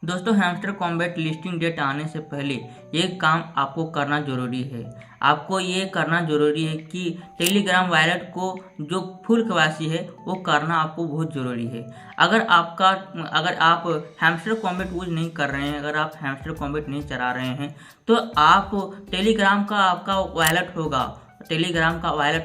दोस्तों hamster combat listing date आने से पहले एक काम आपको करना जरूरी है। आपको ये करना जरूरी है कि टेलीग्राम वॉलेट को जो फुल केवाईसी है वो करना आपको बहुत ज़रूरी है। अगर आप हैमस्टर कॉम्बैट यूज नहीं कर रहे हैं, अगर आप हैमस्टर कॉम्बैट नहीं चला रहे हैं तो आप टेलीग्राम का आपका वॉलेट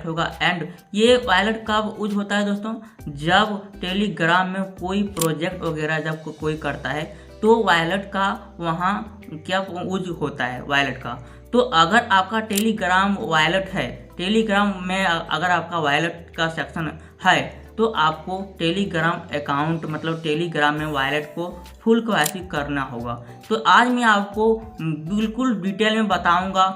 होगा एंड ये वॉलेट कब यूज होता है दोस्तों, जब टेलीग्राम में कोई प्रोजेक्ट वगैरह जब कोई करता है तो वॉलेट का वहाँ क्या यूज होता है वॉलेट का। तो अगर आपका टेलीग्राम वॉलेट है, टेलीग्राम में अगर आपका वॉलेट का सेक्शन है तो आपको टेलीग्राम अकाउंट मतलब टेलीग्राम में वॉलेट को फुल केवाईसी करना होगा। तो आज मैं आपको बिल्कुल डिटेल में बताऊंगा,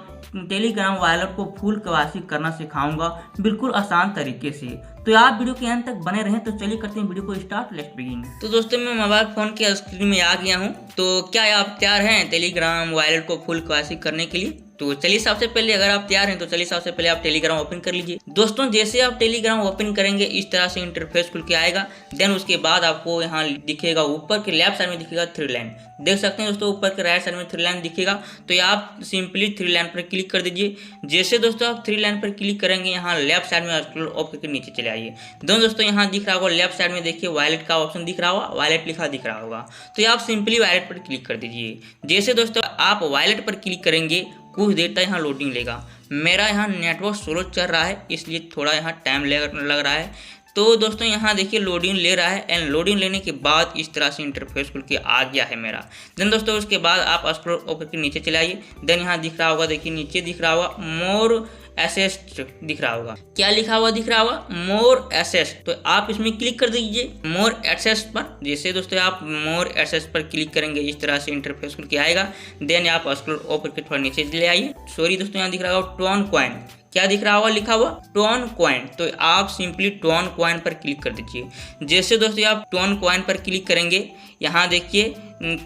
टेलीग्राम वॉलेट को फुल केवाईसी करना सिखाऊंगा बिल्कुल आसान तरीके से। तो आप वीडियो के अंत तक बने रहें। तो चलिए करते हैं वीडियो को स्टार्ट, लेट्स बिगिन। तो दोस्तों मैं मोबाइल फ़ोन के स्क्रीन में आ गया हूं। तो क्या आप तैयार हैं टेलीग्राम वॉलेट को फुल केवाईसी करने के लिए? तो चलिए सबसे पहले अगर आप तैयार हैं तो चलिए सबसे पहले आप टेलीग्राम ओपन कर लीजिए। दोस्तों जैसे आप टेलीग्राम ओपन करेंगे इस तरह से इंटरफेस खुल के आएगा। देन उसके बाद आपको यहाँ दिखेगा ऊपर के लेफ्ट साइड में दिखेगा थ्री लाइन, देख सकते हैं दोस्तों ऊपर के राइट साइड में थ्री लाइन दिखेगा। तो आप सिंपली थ्री लाइन पर क्लिक कर दीजिए। जैसे दोस्तों आप थ्री लाइन पर क्लिक करेंगे यहाँ लेफ्ट साइड में स्क्रॉल ऑफ करके नीचे चले आइए। दोस्तों यहाँ दिख रहा होगा लेफ्ट साइड में देखिए वॉलेट का ऑप्शन दिख रहा होगा, वॉलेट लिखा दिख रहा होगा। तो आप सिंपली वॉलेट पर क्लिक कर दीजिए। जैसे दोस्तों आप वॉलेट पर क्लिक करेंगे कुछ देर तक यहाँ लोडिंग लेगा। मेरा यहाँ नेटवर्क स्लो चल रहा है इसलिए थोड़ा यहाँ टाइम लग रहा है। तो दोस्तों यहाँ देखिए लोडिंग ले रहा है एंड लोडिंग लेने के बाद इस तरह से इंटरफेस खुल के आ गया है मेरा। देन दोस्तों उसके बाद आप स्क्रॉल ऊपर के नीचे चले आइए। देन यहाँ दिख रहा होगा, देखिए नीचे दिख रहा होगा मोर एसेस दिख रहा होगा। क्या लिखा हुआ दिख रहा होगा? मोर एसेस। तो आप इसमें क्लिक कर दीजिए मोर एसेस पर। जैसे दोस्तों आप मोर एसेस पर क्लिक करेंगे इस तरह से इंटरफेस खुल के आएगा। देन आप स्क्रॉल ऊपर के थोड़ा नीचे ले आइए। सॉरी दोस्तों यहाँ दिख रहा होगा टोन कॉइन। क्या दिख रहा होगा लिखा हुआ? Tone coin. तो आप सिंपली टोन कॉइन पर क्लिक कर दीजिए। जैसे दोस्तों आप टोन कॉइन पर क्लिक करेंगे यहाँ देखिए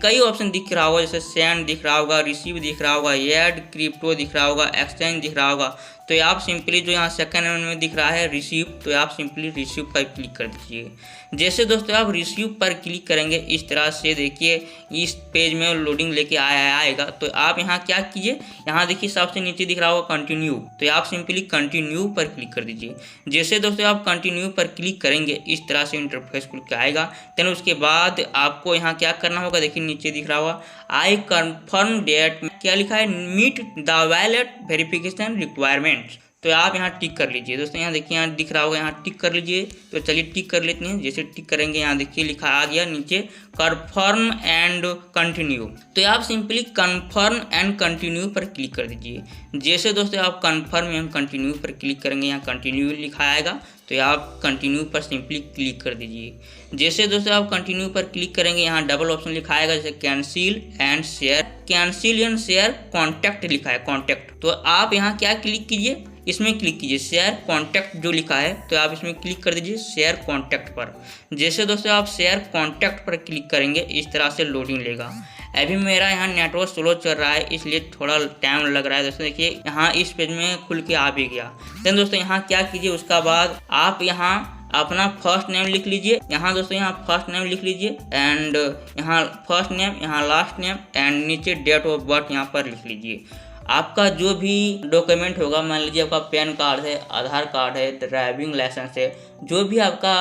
कई ऑप्शन दिख रहा होगा, जैसे सेंड दिख रहा होगा, रिसीव दिख रहा होगा, ऐड क्रिप्टो दिख रहा होगा, एक्सचेंज दिख रहा होगा। तो आप सिंपली जो यहाँ सेकंड में दिख रहा है रिसीव, तो आप सिंपली रिसीव पर क्लिक कर दीजिए। जैसे दोस्तों आप रिसीव पर क्लिक करेंगे इस तरह से देखिए इस पेज में लोडिंग लेके आएगा। तो आप यहाँ क्या कीजिए, यहाँ देखिए सबसे नीचे दिख रहा होगा कंटिन्यू, तो आप सिंपली कंटिन्यू पर क्लिक कर दीजिए। जैसे दोस्तों आप कंटिन्यू पर क्लिक करेंगे इस तरह से इंटरफेस खुल के आएगा। देन उसके बाद आपको यहाँ क्या करना होगा, देखिए नीचे दिख रहा होगा आई कन्फर्म डेट, क्या लिखा है meet the wallet verification requirements. तो आप यहाँ टिक कर लीजिए। दोस्तों यहाँ देखिए यहाँ दिख रहा होगा, यहाँ टिक कर लीजिए। तो चलिए टिक कर लेते हैं। जैसे टिक करेंगे यहाँ देखिए लिखा आ गया नीचे कन्फर्म एंड कंटिन्यू। तो आप सिंपली कन्फर्म एंड कंटिन्यू पर क्लिक कर दीजिए। जैसे दोस्तों आप कन्फर्म एंड कंटिन्यू पर क्लिक करेंगे यहाँ कंटिन्यू लिखा आएगा। तो आप कंटिन्यू पर सिंपली क्लिक कर दीजिए। जैसे दोस्तों आप कंटिन्यू पर क्लिक करेंगे यहाँ डबल ऑप्शन लिखा आएगा, जैसे cancel and share, cancel and share contact लिखा है कॉन्टैक्ट। तो आप यहाँ क्या क्लिक कीजिए, इसमें क्लिक कीजिए शेयर कॉन्टैक्ट जो लिखा है, तो आप इसमें क्लिक कर दीजिए शेयर कॉन्टैक्ट पर। जैसे दोस्तों आप शेयर कॉन्टैक्ट पर क्लिक करेंगे इस तरह से लोडिंग लेगा। अभी मेरा यहाँ नेटवर्क स्लो चल रहा है इसलिए थोड़ा टाइम लग रहा है। दोस्तों देखिए यहाँ इस पेज में खुल के आ भी गया। देन दोस्तों यहाँ क्या कीजिए, उसका बाद आप यहाँ अपना फर्स्ट नेम लिख लीजिए। यहाँ दोस्तों यहाँ फर्स्ट नेम लिख लीजिए एंड यहाँ फर्स्ट नेम, यहाँ लास्ट नेम एंड नीचे डेट ऑफ बर्थ यहाँ पर लिख लीजिए। आपका जो भी डॉक्यूमेंट होगा, मान लीजिए आपका पैन कार्ड है, आधार कार्ड है, ड्राइविंग लाइसेंस है, जो भी आपका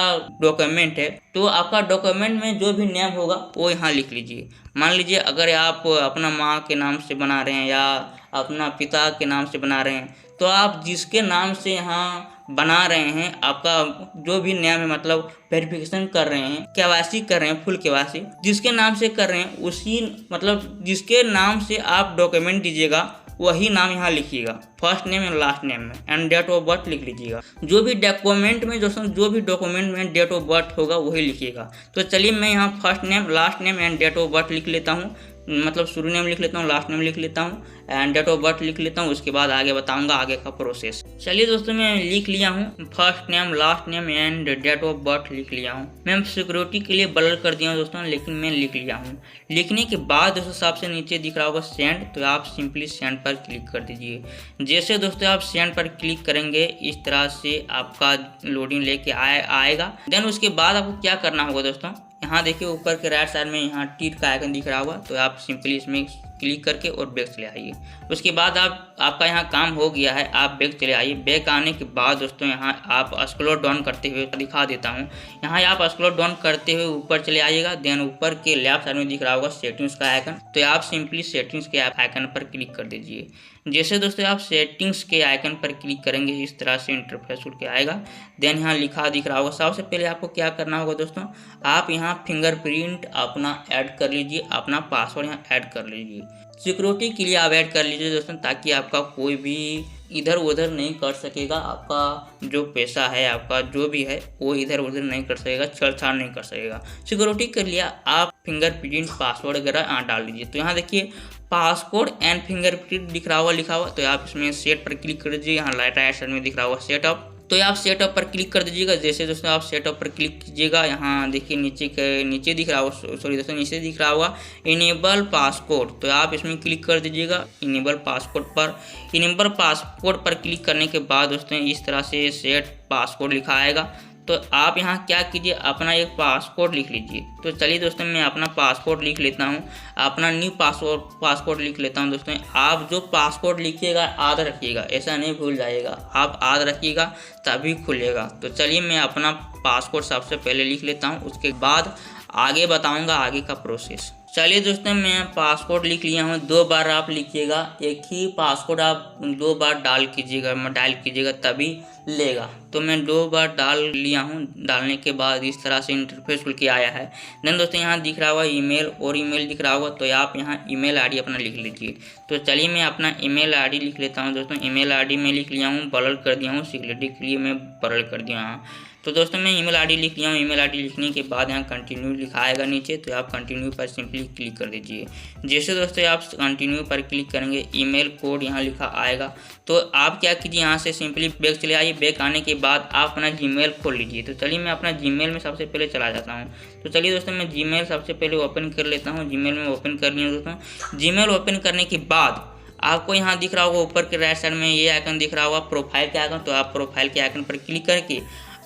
डॉक्यूमेंट है, तो आपका डॉक्यूमेंट में जो भी नेम होगा वो यहाँ लिख लीजिए। मान लीजिए अगर आप अपना माँ के नाम से बना रहे हैं या अपना पिता के नाम से बना रहे हैं, तो आप जिसके नाम से यहाँ बना रहे हैं, आपका जो भी नेम है मतलब वेरिफिकेशन कर रहे हैं, केवाईसी कर रहे हैं, फुल केवाईसी जिसके नाम से कर रहे हैं, उसी मतलब जिसके नाम से आप डॉक्यूमेंट दीजिएगा वही नाम यहाँ लिखिएगा, first name and last name में एंड डेट ऑफ बर्थ लिख लीजिएगा। जो भी डॉक्यूमेंट में जो भी डॉक्यूमेंट में डेट ऑफ बर्थ होगा वही लिखिएगा। तो चलिए मैं यहाँ first name, last name and date of birth लिख लेता हूँ, मतलब शुरू नेम लिख लेता हूँ, लास्ट नेम लिख लेता हूँ एंड डेट ऑफ बर्थ लिख लेता हूँ। उसके बाद आगे बताऊंगा आगे का प्रोसेस। चलिए दोस्तों मैं लिख लिया हूँ first name, last name and date of birth लिख लिया हूँ। मैं सिक्योरिटी के लिए ब्लर कर दिया हूँ दोस्तों, लेकिन मैं लिख लिया हूँ। लिखने के बाद दोस्तों सबसे नीचे दिख रहा होगा सेंड, तो आप सिंपली सेंड पर क्लिक कर दीजिए। जैसे दोस्तों आप सेंड पर क्लिक करेंगे इस तरह से आपका लोडिंग लेके आएगा। देन उसके बाद आपको क्या करना होगा दोस्तों, यहाँ देखिए ऊपर के राइट साइड में यहाँ टीट का आइकन दिख रहा होगा, तो आप सिंपली इसमें क्लिक करके और बैक चले आइए। उसके बाद आपका यहाँ काम हो गया है, आप बैक चले आइए। बैक आने के बाद दोस्तों यहाँ आप स्क्रॉल डाउन करते हुए दिखा देता हूँ। यहाँ आप स्क्रॉल डाउन करते हुए ऊपर चले आइएगा। देन ऊपर के लेफ्ट साइड में दिख रहा होगा सेटिंग्स का आइकन, तो आप सिंपली सेटिंग्स के आइकन पर क्लिक कर दीजिए। जैसे दोस्तों आप सेटिंग्स के आइकन पर क्लिक करेंगे इस तरह से इंटरफेस खुल के आएगा। देन यहाँ लिखा दिख रहा होगा। सबसे पहले आपको क्या करना होगा दोस्तों, आप यहाँ फिंगरप्रिंट अपना ऐड कर लीजिए, अपना पासवर्ड यहाँ ऐड कर लीजिए। सिक्योरिटी के लिए आप ऐड कर लीजिए दोस्तों, ताकि आपका कोई भी इधर उधर नहीं कर सकेगा। आपका जो पैसा है, आपका जो भी है, वो इधर उधर नहीं कर सकेगा, छेड़छाड़ नहीं कर सकेगा। सिक्योरिटी के लिए आप फिंगरप्रिंट पासवर्ड वगैरह यहाँ डाल दीजिए। तो यहाँ देखिए पासवर्ड एंड फिंगरप्रिंट दिख रहा होगा, लिखा हुआ, तो आप इसमें सेट पर क्लिक कर दीजिए। यहाँ राइट साइड में दिख रहा होगा सेटअप, तो आप सेटअप पर क्लिक कर दीजिएगा। जैसे दोस्तों आप सेटअप पर क्लिक कीजिएगा, यहाँ देखिए नीचे दिख रहा होगा, सॉरी दोस्तों नीचे दिख रहा होगा इनेबल पासपोर्ट, तो आप इसमें क्लिक कर दीजिएगा इनेबल पासपोर्ट पर। इनेबल पासपोर्ट पर क्लिक करने के बाद दोस्तों इस तरह से सेट पासपोर्ट लिखा आएगा। तो आप यहाँ क्या कीजिए, अपना एक पासपोर्ट लिख लीजिए। तो चलिए दोस्तों मैं अपना पासपोर्ट लिख लेता हूँ, अपना न्यू पासपोर्ट लिख लेता हूँ। दोस्तों आप जो पासपोर्ट लिखिएगा याद रखिएगा, ऐसा नहीं भूल जाइएगा, आप याद रखिएगा तभी खुलेगा। तो चलिए मैं अपना पासपोर्ट सबसे पहले लिख लेता हूँ, उसके बाद आगे बताऊँगा आगे का प्रोसेस। चलिए दोस्तों मैं पासपोर्ट लिख लिया हूँ। 2 बार आप लिखिएगा, एक ही पासपोर्ट आप 2 बार डायल कीजिएगा तभी लेगा। तो मैं 2 बार डाल लिया हूँ। डालने के बाद इस तरह से इंटरफेस खुल के आया है। देन दोस्तों यहाँ दिख रहा होगा ईमेल और ईमेल दिख रहा होगा, तो आप यहाँ ईमेल आईडी अपना लिख लीजिए। तो चलिए मैं अपना ईमेल आईडी लिख लेता हूँ। दोस्तों ईमेल आईडी मैं लिख लिया हूँ, ब्लर कर दिया हूँ, सिक्योरिटी के लिए मैं ब्लर कर दिया हूँ। तो दोस्तों मैं ईमेल आईडी लिख लिया हूँ। ईमेल आईडी लिखने के बाद यहाँ कंटिन्यू लिखा आएगा नीचे, तो आप कंटिन्यू पर सिंपली क्लिक कर दीजिए। जैसे दोस्तों आप कंटिन्यू पर क्लिक करेंगे ईमेल कोड यहाँ लिखा आएगा। तो आप क्या कीजिए, यहाँ से सिंपली बैक चले आइए। बैक आने के बाद आप अपना जीमेल खोल लीजिए। तो चलिए मैं अपना जीमेल में सबसे पहले चला जाता हूँ। तो चलिए दोस्तों मैं जीमेल सबसे पहले ओपन कर लेता हूँ। जीमेल में ओपन कर लिया दोस्तों। जीमेल ओपन करने के बाद आपको यहाँ दिख रहा होगा ऊपर के राइट साइड में ये आइकन दिख रहा होगा प्रोफाइल के आइकन, तो आप प्रोफाइल के आइकन पर क्लिक करके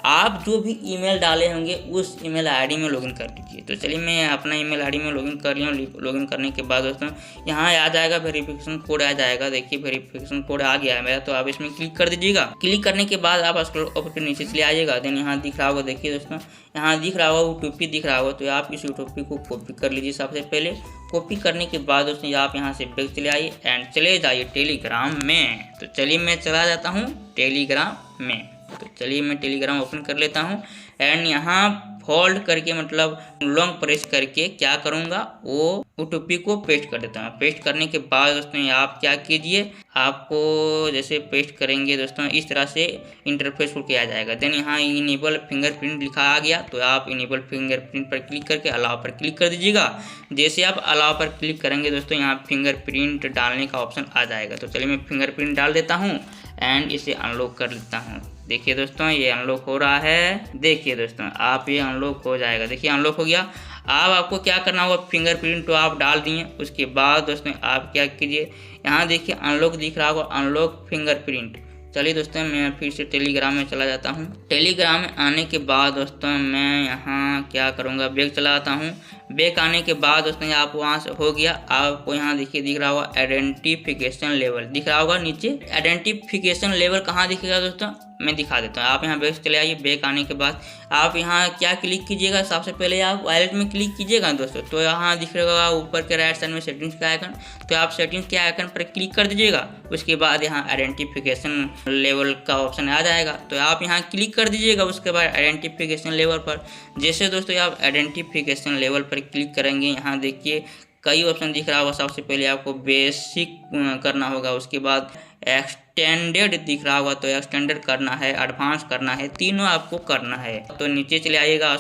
आप जो भी ईमेल डाले होंगे उस ईमेल आईडी में लॉगिन कर दीजिए। तो चलिए मैं अपना ईमेल आईडी में लॉगिन कर लिया हूँ। लॉगिन करने के बाद दोस्तों यहाँ आ जाएगा वेरिफिकेशन कोड आ जाएगा। देखिए वेरिफिकेशन कोड आ गया है मेरा, तो आप इसमें क्लिक कर दीजिएगा। क्लिक करने के बाद आप स्क्रॉल ऊपर नीचे चले आइएगा। देन यहाँ दिख रहा होगा, देखिए दोस्तों यहाँ दिख रहा होगा यूट्यूबी दिख रहा होगा, तो आप इस यूट्यूबी को कॉपी कर लीजिए। सबसे पहले कॉपी करने के बाद दोस्तों आप यहाँ से बैक चले आइए एंड चले जाइए टेलीग्राम में। तो चलिए मैं चला जाता हूँ टेलीग्राम में। तो चलिए मैं टेलीग्राम ओपन कर लेता हूँ एंड यहाँ फोल्ड करके मतलब लॉन्ग प्रेस करके क्या करूँगा, वो ओटीपी को पेस्ट कर देता हूँ। पेस्ट करने के बाद दोस्तों आप क्या कीजिए, आपको जैसे पेस्ट करेंगे दोस्तों इस तरह से इंटरफेस खुल के आ जाएगा। देन यहाँ इनेबल फिंगरप्रिंट लिखा आ गया, तो आप इनेबल फिंगरप्रिंट पर क्लिक करके अलाउ पर क्लिक कर दीजिएगा। जैसे आप अलाउ पर क्लिक करेंगे दोस्तों यहाँ फिंगरप्रिंट डालने का ऑप्शन आ जाएगा। तो चलिए मैं फिंगरप्रिंट डाल देता हूँ एंड इसे अनलॉक कर लेता हूँ। देखिए दोस्तों ये अनलॉक हो रहा है। देखिए दोस्तों आप ये अनलॉक हो जाएगा। देखिए अनलॉक हो गया। अब आपको क्या करना होगा, फिंगरप्रिंट तो आप डाल दिए। उसके बाद दोस्तों आप क्या कीजिए, यहाँ देखिए अनलॉक दिख रहा होगा, अनलॉक फिंगरप्रिंट। चलिए दोस्तों मैं फिर से टेलीग्राम में चला जाता हूँ। टेलीग्राम में आने के बाद दोस्तों मैं यहाँ क्या करूँगा, बैक चला आता हूँ। बैक आने के बाद दोस्तों आप वहाँ से हो गया। आपको यहाँ देखिए दिख रहा होगा आइडेंटिफिकेशन लेवल दिख रहा होगा नीचे। आइडेंटिफिकेशन लेवल कहाँ दिखेगा दोस्तों, मैं दिखा देता हूँ। आप यहाँ बैक चले आइए। बैक आने के बाद आप यहाँ क्या क्लिक कीजिएगा, सबसे पहले आप वॉलेट में क्लिक कीजिएगा दोस्तों। तो यहाँ दिख रहा होगा ऊपर के राइट साइड में सेटिंग्स का आइकन, तो आप सेटिंग्स के आइकन पर क्लिक कर दीजिएगा। उसके बाद यहाँ आइडेंटिफिकेशन लेवल का ऑप्शन आ जाएगा, तो आप यहाँ क्लिक कर दीजिएगा। उसके बाद आइडेंटिफिकेशन लेवल पर जैसे दोस्तों आप आइडेंटिफिकेशन लेवल पर क्लिक करेंगे, यहाँ देखिए कई ऑप्शन दिख रहा होगा। सबसे पहले आपको बेसिक करना होगा, उसके बाद एक्सटेंडेड दिख रहा होगा, तो एक्सटेंडेड करना है, एडवांस करना है, तीनों आपको करना है। तो नीचे चले आइएगा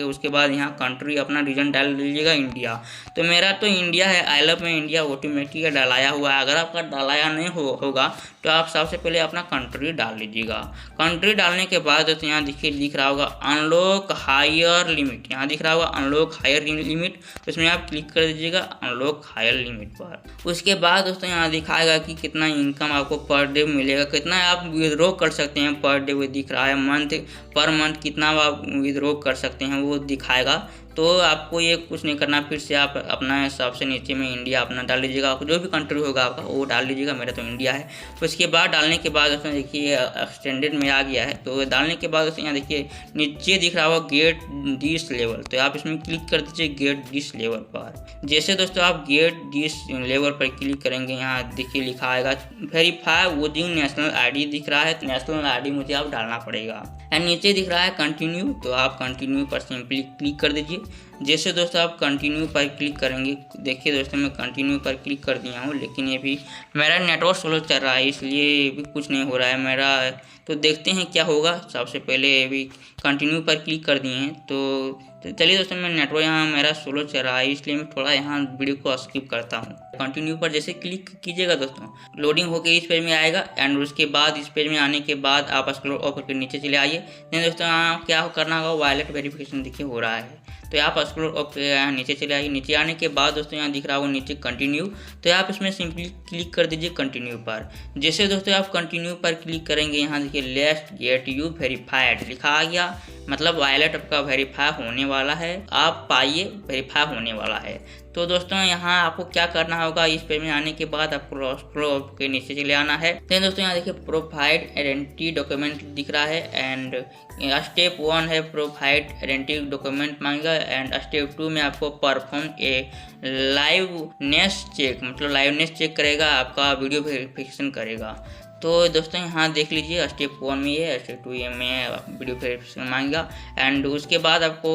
उसके बाद यहाँ कंट्री अपना रीजन डाल लीजिएगा इंडिया। तो मेरा तो इंडिया है, आई लव में इंडिया ऑटोमेटिक डालाया हुआ है। अगर आपका डालाया नहीं होगा तो आप सबसे पहले अपना कंट्री डाल लीजिएगा। कंट्री डालने के बाद तो यहाँ देखिए दिख रहा होगा अनलॉक हायर लिमिट, यहाँ दिख रहा होगा अनलॉक हायर लिमिट, उसमें आप क्लिक कर दीजिएगा अनलॉक हायर लिमिट पर। उसके बाद दोस्तों यहाँ दिखाएगा कि कितना इनकम आपको पर डे मिलेगा, कितना आप विड्रॉ कर सकते हैं पर डे, वो दिख रहा है। पर मंथ कितना आप विड्रॉ कर सकते हैं वो दिखाएगा। तो आपको ये कुछ नहीं करना, फिर से आप अपना हिसाब से नीचे में इंडिया अपना डाल लीजिएगा, जो भी कंट्री होगा आपका वो डाल लीजिएगा। मेरा तो इंडिया है। तो इसके बाद डालने के बाद उसमें देखिए एक्सटेंडेड में आ गया है। तो डालने के बाद उसमें यहाँ देखिए नीचे दिख रहा होगा गेट दिस लेवल, तो आप इसमें क्लिक कर दीजिए गेट दिस लेवल पर। जैसे दोस्तों आप गेट दिस लेवल पर क्लिक करेंगे, यहाँ देखिए लिखा आएगा वेरीफाई यूजिंग नेशनल आईडी दिख रहा है। तो नेशनल आईडी मुझे आप डालना पड़ेगा। एंड नीचे दिख रहा है कंटिन्यू, तो आप कंटिन्यू पर सिंपली क्लिक कर दीजिए। जैसे दोस्तों आप कंटिन्यू पर क्लिक करेंगे, देखिए दोस्तों मैं कंटिन्यू पर क्लिक कर दिया हूँ, लेकिन ये भी मेरा नेटवर्क स्लो चल रहा है इसलिए भी कुछ नहीं हो रहा है मेरा। तो देखते हैं क्या होगा। सबसे पहले अभी कंटिन्यू पर क्लिक कर दिए हैं। तो चलिए दोस्तों मैं नेटवर्क यहाँ मेरा स्लो चल रहा है इसलिए मैं थोड़ा यहाँ वीडियो को स्किप करता हूँ। कंटिन्यू पर जैसे क्लिक कीजिएगा दोस्तों, लोडिंग होकर इस पेज में आएगा। एंड उसके बाद इस पेज में आने के बाद आप स्क्रॉल ऑफ करके नीचे चले आइए। देन दोस्तों यहाँ क्या करना होगा, वॉलेट वेरिफिकेशन देखिए हो रहा है। तो आप स्क्रॉल ऑफ यहाँ नीचे चले आइए। नीचे आने के बाद दोस्तों यहाँ दिख रहा होगा नीचे कंटिन्यू, तो आप इसमें सिंपली क्लिक कर दीजिए कंटिन्यू पर। जैसे दोस्तों आप कंटिन्यू पर क्लिक करेंगे, यहाँ देखिए लेट्स गेट यू वेरीफाइड लिखा आ गया, मतलब वॉलेट आपका वेरीफाई होने वाला है। आप पाइए वेरीफाई होने वाला है। तो दोस्तों यहाँ आपको क्या करना होगा, इस पेज में आने के बाद आपको स्क्रॉल के नीचे चले आना है। देन दोस्तों यहाँ देखिए प्रोवाइड आइडेंटिटी डॉक्यूमेंट दिख रहा है। एंड स्टेप 1 है प्रोवाइड आइडेंटिटी डॉक्यूमेंट मांगेगा। एंड स्टेप 2 में आपको परफॉर्म ए लाइवनेस चेक, मतलब लाइवनेस चेक करेगा, आपका वीडियो वेरिफिकेशन करेगा। तो दोस्तों यहाँ देख लीजिए स्टेप 1 में ये, स्टेप 2 में वीडियो वेरिफिकेशन मांगेगा। एंड उसके बाद आपको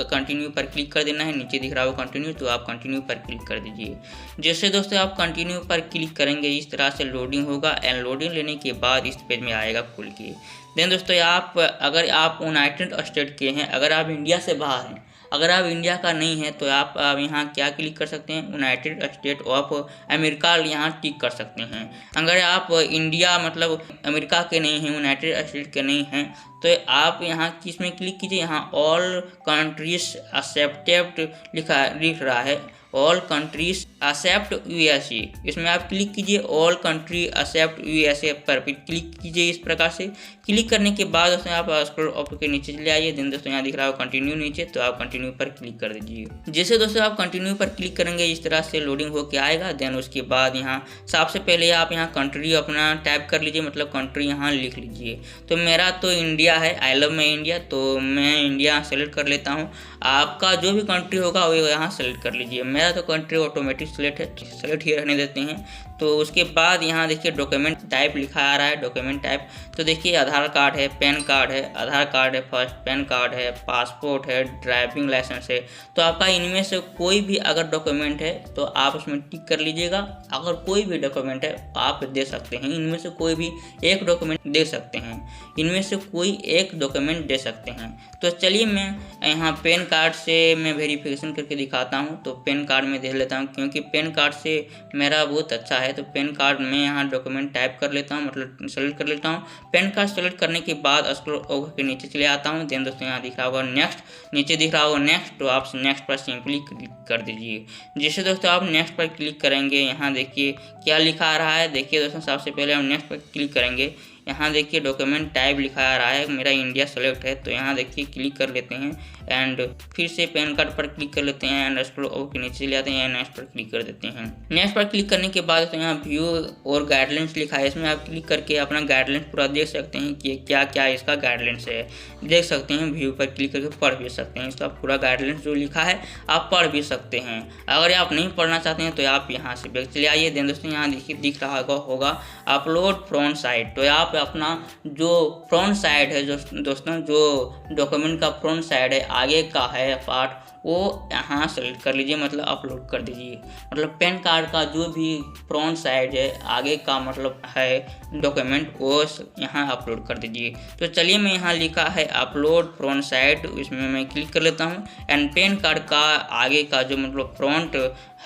कंटिन्यू पर क्लिक कर देना है। नीचे दिख रहा होगा कंटिन्यू, तो आप कंटिन्यू पर क्लिक कर दीजिए। जैसे दोस्तों आप कंटिन्यू पर क्लिक करेंगे, इस तरह से लोडिंग होगा। एंड लोडिंग लेने के बाद इस पेज में आएगा खुल के। देन दोस्तों आप अगर आप यूनाइटेड स्टेट के हैं, अगर आप इंडिया से बाहर हैं, अगर आप इंडिया का नहीं है तो आप यहाँ क्या क्लिक कर सकते हैं, यूनाइटेड स्टेट ऑफ अमेरिका यहाँ टिक कर सकते हैं। अगर आप इंडिया मतलब अमेरिका के नहीं हैं, यूनाइटेड स्टेट के नहीं हैं, तो आप यहाँ किस में क्लिक कीजिए, यहाँ ऑल कंट्रीज एक्सेप्टेड लिख रहा है, ऑल कंट्रीज एक्सेप्ट यूएसए, इसमें आप क्लिक कीजिए। ऑल कंट्री एक्सेप्ट यूएसए पर क्लिक कीजिए। इस प्रकार से क्लिक करने के बाद उसमें आप स्क्रॉल अप के नीचे चले आइए। देन दोस्तों यहाँ दिख रहा है कंटिन्यू नीचे, तो आप कंटिन्यू पर क्लिक कर दीजिए। जैसे दोस्तों आप कंटिन्यू पर क्लिक करेंगे, इस तरह से लोडिंग होकर आएगा। देन उसके बाद यहाँ सबसे पहले आप यहाँ कंट्री अपना टाइप कर लीजिए, मतलब कंट्री यहाँ लिख लीजिए। तो मेरा तो इंडिया है, आई लव माई इंडिया, तो मैं इंडिया सेलेक्ट कर लेता हूँ। आपका जो भी कंट्री होगा वो यहाँ सेलेक्ट कर लीजिए। मेरा तो कंट्री ऑटोमेटिक सेलेक्ट है, सेलेक्ट ही रहने देते हैं। तो उसके बाद यहाँ देखिए डॉक्यूमेंट टाइप लिखा आ रहा है, डॉक्यूमेंट टाइप। तो देखिए आधार कार्ड है, पैन कार्ड है, आधार कार्ड है फर्स्ट, पैन कार्ड है, पासपोर्ट है, ड्राइविंग लाइसेंस है। तो आपका इनमें से कोई भी अगर डॉक्यूमेंट है तो आप उसमें टिक कर लीजिएगा। अगर कोई भी डॉक्यूमेंट है आप दे सकते हैं, इनमें से कोई भी एक डॉक्यूमेंट दे सकते हैं, इनमें से कोई एक डॉक्यूमेंट दे सकते हैं। तो चलिए मैं यहाँ पैन कार्ड से मैं वेरिफिकेशन करके दिखाता हूँ। तो पैन कार्ड में दे लेता हूँ, क्योंकि पैन कार्ड से मेरा बहुत अच्छा है। तो पैन कार्ड में यहाँ डॉक्यूमेंट टाइप कर लेता हूँ, मतलब सेलेक्ट कर लेता हूँ। पैन कार्ड सेलेक्ट करने के बाद स्क्रॉल ओवर के नीचे चले आता हूँ। देन दोस्तों यहाँ दिख रहा होगा नेक्स्ट, नीचे दिख रहा होगा नेक्स्ट, तो आप नेक्स्ट पर सिंपली क्लिक कर दीजिए। जैसे दोस्तों आप नेक्स्ट पर क्लिक करेंगे, यहाँ देखिए क्या लिखा आ रहा है। देखिए दोस्तों सबसे पहले हम नेक्स्ट पर क्लिक करेंगे, यहाँ देखिए डॉक्यूमेंट टाइप लिखा आ रहा है, मेरा इंडिया सेलेक्ट है। तो यहाँ देखिए क्लिक कर लेते हैं। एंड फिर से पैन कार्ड पर क्लिक कर लेते हैं। एंड स्क्रॉल ओवर के नीचे ले आते हैं, नेक्स्ट पर क्लिक कर देते हैं। नेक्स्ट पर क्लिक करने के बाद तो यहाँ व्यू और गाइडलाइंस लिखा है, इसमें आप क्लिक करके अपना गाइडलाइंस पूरा देख सकते हैं कि क्या क्या इसका गाइडलाइंस है, देख सकते हैं। व्यू पर क्लिक करके पढ़ भी सकते हैं, इसका पूरा गाइडलाइंस जो लिखा है आप पढ़ भी सकते हैं। अगर आप नहीं पढ़ना चाहते हैं तो आप यहाँ से बैक चले आइए। देन दोस्तों यहाँ देखिए दिख रहा होगा अपलोड फ्रंट साइड, तो आप अपना जो फ्रंट साइड है दोस्तों, जो डॉक्यूमेंट का फ्रंट साइड है, आगे का है पार्ट, वो यहाँ सेलेक्ट कर लीजिए, मतलब अपलोड कर दीजिए। मतलब पैन कार्ड का जो भी फ्रंट साइड है, आगे का मतलब है डॉक्यूमेंट, वो यहाँ अपलोड कर दीजिए। तो चलिए मैं यहाँ लिखा है अपलोड फ्रंट साइड, इसमें मैं क्लिक कर लेता हूँ। एंड पैन कार्ड का आगे का जो मतलब फ्रंट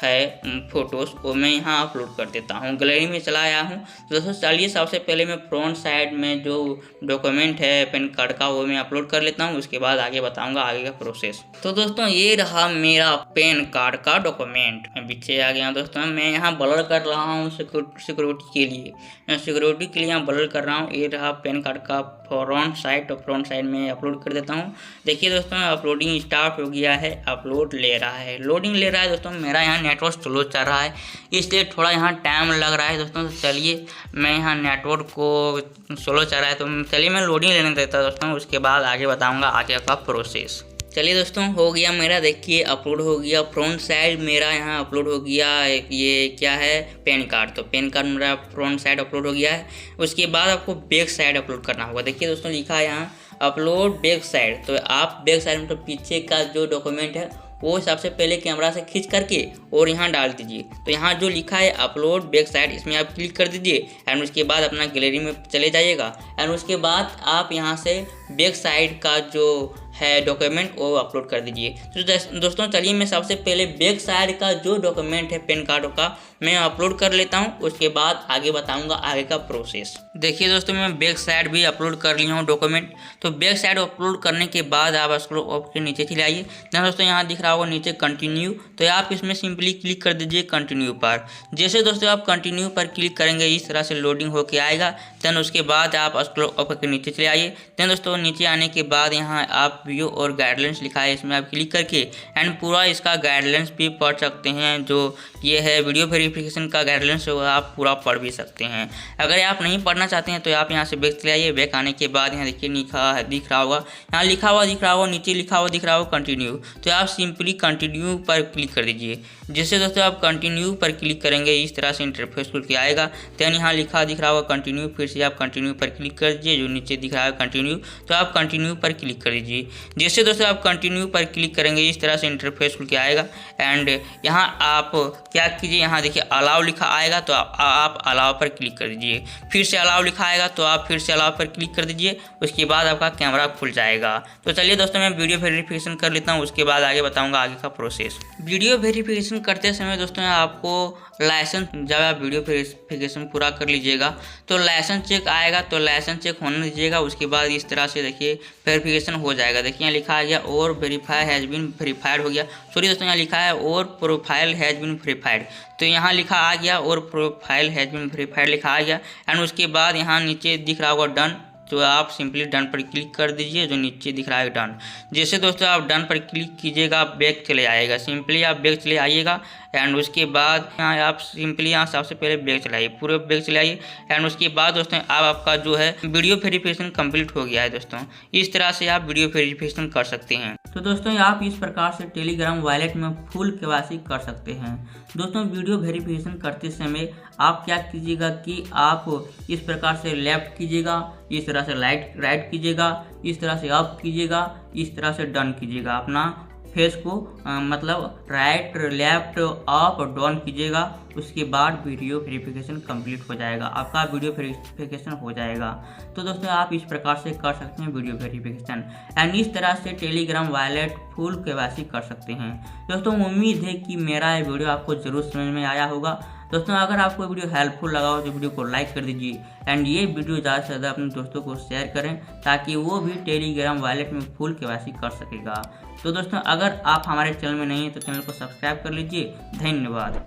है फोटोज़, वो मैं यहाँ अपलोड कर देता हूँ। गैलरी में चला आया हूँ। तो दोस्तों चलिए सबसे पहले मैं फ्रंट साइड में जो डॉक्यूमेंट है पैन कार्ड का वो मैं अपलोड कर लेता हूँ, उसके बाद आगे बताऊँगा आगे का प्रोसेस। तो दोस्तों ये ये रहा मेरा पैन कार्ड का डॉक्यूमेंट। मैं पीछे आ गया दोस्तों। मैं यहाँ ब्लर कर रहा हूँ सिक्योरिटी के लिए। मैं सिक्योरिटी के लिए यहाँ ब्लर कर रहा हूँ। ये रहा पैन कार्ड का फ्रंट साइड, और फ्रंट साइड में अपलोड कर देता हूँ। देखिए दोस्तों, अपलोडिंग स्टार्ट हो गया है। अपलोड ले रहा है, लोडिंग ले रहा है दोस्तों। मेरा यहाँ नेटवर्क स्लो चल रहा है, इसलिए थोड़ा यहाँ टाइम लग रहा है दोस्तों। तो चलिए, मैं यहाँ नेटवर्क को स्लो चल रहा है तो चलिए मैं लोडिंग लेने देता दोस्तों। उसके बाद आगे बताऊँगा आगे का प्रोसेस। चलिए दोस्तों, हो गया मेरा। देखिए अपलोड हो गया। फ्रंट साइड मेरा यहाँ अपलोड हो गया। ये क्या है, पैन कार्ड। तो पैन कार्ड मेरा फ्रंट साइड अपलोड हो गया है। उसके बाद आपको बैक साइड अपलोड करना होगा। देखिए दोस्तों, लिखा है यहाँ अपलोड बैक साइड। तो आप बैक साइड मतलब पीछे का जो डॉक्यूमेंट है वो सबसे पहले कैमरा से खींच करके और यहाँ डाल दीजिए। तो यहाँ जो लिखा है अपलोड बैक साइड, इसमें आप क्लिक कर दीजिए। एंड उसके बाद अपना गैलरी में चले जाइएगा। एंड उसके बाद आप यहाँ से बैक साइड का जो है डॉक्यूमेंट वो अपलोड कर दीजिए। तो दोस्तों चलिए, मैं सबसे पहले बैक साइड का जो डॉक्यूमेंट है पैन कार्ड का मैं अपलोड कर लेता हूँ। उसके बाद आगे बताऊँगा आगे का प्रोसेस। देखिए दोस्तों, मैं बैक साइड भी अपलोड कर लिया हूँ डॉक्यूमेंट। तो बैक साइड अपलोड करने के बाद आप स्क्रॉल अप के नीचे चले आइए। देन दोस्तों यहाँ दिख रहा होगा नीचे कंटिन्यू। तो आप इसमें सिंपली क्लिक कर दीजिए कंटिन्यू पर। जैसे दोस्तों आप कंटिन्यू पर क्लिक करेंगे इस तरह से लोडिंग होके आएगा। देन उसके बाद आप स्क्रॉल अप के नीचे चले आइए। देन दोस्तों नीचे आने के बाद यहाँ आप व्यू और गाइडलाइंस लिखा है, इसमें आप क्लिक करके एंड पूरा इसका गाइडलाइंस भी पढ़ सकते हैं। जो ये है वीडियो वेरिफिकेशन का गाइडलाइंस होगा, आप पूरा पढ़ भी सकते हैं। अगर आप नहीं पढ़ना चाहते हैं तो आप यहाँ से बैक चले आइए। बैक आने के बाद यहाँ देखिए लिखा दिख रहा होगा, यहाँ लिखा हुआ दिख रहा होगा, नीचे लिखा हुआ दिख रहा होगा कंटिन्यू। तो आप सिंपली कंटिन्यू पर क्लिक कर दीजिए। जैसे दोस्तों आप कंटिन्यू पर क्लिक करेंगे इस तरह से इंटरफेस खुल के आएगा। देन यहाँ लिखा दिख रहा होगा कंटिन्यू, फिर से आप कंटिन्यू पर क्लिक कर दीजिए। जो नीचे दिख रहा है कंटिन्यू, तो आप कंटिन्यू पर क्लिक कर दीजिए। जैसे दोस्तों आप कंटिन्यू पर क्लिक करेंगे इस तरह से इंटरफेस खुल के आएगा। एंड यहाँ आप क्या कीजिए, यहाँ देखिए अलाउ लिखा आएगा तो आप अलाउ पर क्लिक कर दीजिए। फिर से अलाउ लिखा आएगा तो आप फिर से अलाउ पर क्लिक कर दीजिए। उसके बाद आपका कैमरा खुल जाएगा। तो चलिए दोस्तों, मैं वीडियो वेरिफिकेशन कर लेता हूँ। उसके बाद आगे बताऊँगा आगे का प्रोसेस। वीडियो वेरिफिकेशन करते समय दोस्तों आपको लाइसेंस, जब आप वीडियो वेरिफिकेशन पूरा कर लीजिएगा तो लाइसेंस चेक आएगा। तो लाइसेंस चेक होने दीजिएगा। उसके बाद इस तरह से देखिए वेरिफिकेशन हो जाएगा। देखिए यहाँ लिखा आ गया और वेरीफाई हैज़ बीन वेरीफाइड हो गया। सॉरी दोस्तों, यहाँ लिखा है और प्रोफाइल हैज़ बीन वेरीफाइड। तो यहाँ लिखा आ गया और प्रोफाइल हैज़ बीन वेरीफाइड लिखा आ गया। एंड उसके बाद यहाँ नीचे दिख रहा होगा डन। तो आप सिंपली डन पर क्लिक कर दीजिए। जो नीचे दिख रहा है डन। जैसे दोस्तों आप डन पर क्लिक कीजिएगा, आप बैक चले आएगा। सिंपली आप बैक चले आइएगा। एंड उसके बाद यहाँ आप सिंपली यहाँ सबसे पहले बैक चलाइए, पूरे बैक चलाइए। एंड उसके बाद दोस्तों आपका जो है वीडियो वेरिफिकेशन कंप्लीट हो गया है दोस्तों। इस तरह से आप वीडियो वेरिफिकेशन कर सकते हैं। तो दोस्तों आप इस प्रकार से टेलीग्राम वॉलेट में फुल केवाईसी कर सकते हैं। दोस्तों वीडियो वेरिफिकेशन करते समय आप क्या कीजिएगा कि आप इस प्रकार से लेफ्ट कीजिएगा, इस तरह से राइट कीजिएगा, इस तरह से अप कीजिएगा, इस तरह से डन कीजिएगा। अपना फेस को मतलब राइट लेफ्ट अप डाउन कीजिएगा। उसके बाद वीडियो वेरिफिकेशन कंप्लीट हो जाएगा, आपका वीडियो वेरिफिकेशन हो जाएगा। तो दोस्तों आप इस प्रकार से कर सकते हैं वीडियो वेरिफिकेशन। एंड इस तरह से टेलीग्राम वॉलेट फुल केवाईसी कर सकते हैं। दोस्तों उम्मीद है कि मेरा ये वीडियो आपको ज़रूर समझ में आया होगा। दोस्तों अगर आपको वीडियो हेल्पफुल लगा हो तो वीडियो को लाइक कर दीजिए। एंड ये वीडियो ज़्यादा से ज़्यादा अपने दोस्तों को शेयर करें ताकि वो भी टेलीग्राम वॉलेट में फुल केवाईसी कर सकेगा। तो दोस्तों अगर आप हमारे चैनल में नहीं हैं तो चैनल को सब्सक्राइब कर लीजिए। धन्यवाद।